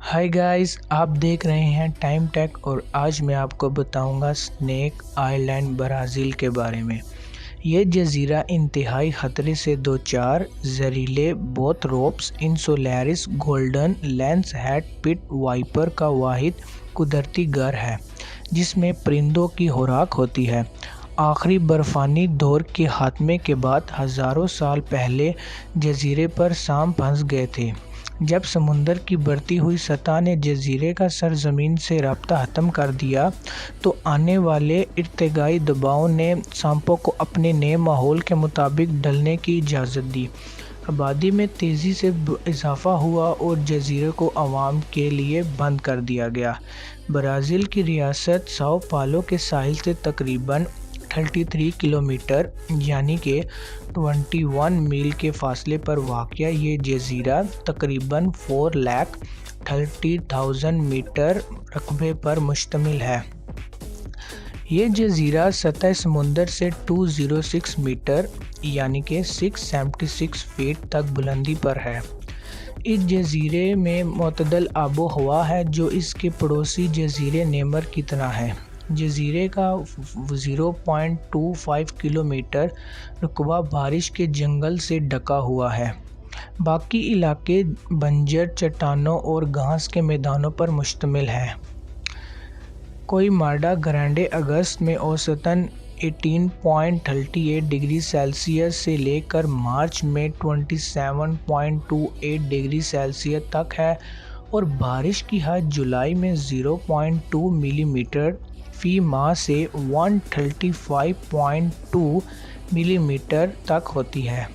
Hi guys, आप देख रहे हैं टाइम टेक और आज मैं आपको बताऊंगा स्नेक आइलैंड ब्राज़ील के बारे में। ये जज़ीरा इंतहाई ख़तरे से दो चार जहरीले Bothrops insularis golden lance head pit viper का वाहिद कुदरती घर है जिसमें परिंदों की खुराक होती है। आखिरी बर्फ़ानी दौर के खात्मे के बाद हज़ारों साल पहले जज़ीरे पर सांप फंस गए थे। जब समुंदर की बढ़ती हुई सतह ने जज़ीरे का सरजमीन से राब्ता ख़त्म कर दिया तो आने वाले इर्तिगाई दबाव ने सांपों को अपने नए माहौल के मुताबिक ढलने की इजाज़त दी। आबादी में तेज़ी से इजाफ़ा हुआ और जज़ीरे को आवाम के लिए बंद कर दिया गया। ब्राज़ील की रियासत साओ पालो के साहिल से तकरीबन 33 किलोमीटर यानी कि 21 मील के फासले पर वाक़या ये जज़ीरा तकरीबन 4,30,000 मीटर रकबे पर मुश्तमिल है। ये जज़ीरा सतह समुंदर से 206 मीटर यानी कि 676 फीट तक बुलंदी पर है। इस जज़ीरे में मतदल आबो हवा है जो इसके पड़ोसी जज़ीरे नेमर की तरह है। जज़ीरे का 0.25 किलोमीटर रकबा बारिश के जंगल से ढका हुआ है। बाकी इलाके बंजर चट्टानों और घास के मैदानों पर मुश्तमिल है। कोइमाडा ग्रांडे अगस्त में औसतन 18.38 डिग्री सेल्सियस से लेकर मार्च में 27.28 डिग्री सेल्सियस तक है और बारिश की हद जुलाई में 0.2 मिलीमीटर फी माह से 135.2 मिलीमीटर तक होती है।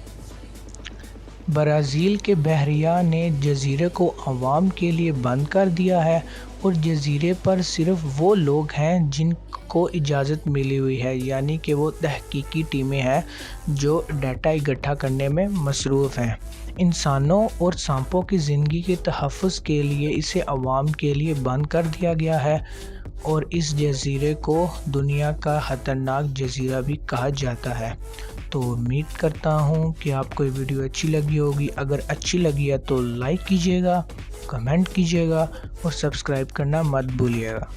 ब्राज़ील के बहरिया ने जज़ीरे को आवाम के लिए बंद कर दिया है और जज़ीरे पर सिर्फ वो लोग हैं जिनको इजाज़त मिली हुई है, यानी कि वो तहकीकी टीमें हैं जो डाटा इकट्ठा करने में मसरूफ़ हैं। इंसानों और सांपों की ज़िंदगी के तहफ़्फ़ुज़ के लिए इसे आवाम के लिए बंद कर दिया गया है और इस जज़ीरे को दुनिया का ख़तरनाक जज़ीरा भी कहा जाता है। तो उम्मीद करता हूँ कि आपको ये वीडियो अच्छी लगी होगी। अगर अच्छी लगी है तो लाइक कीजिएगा, कमेंट कीजिएगा और सब्सक्राइब करना मत भूलिएगा।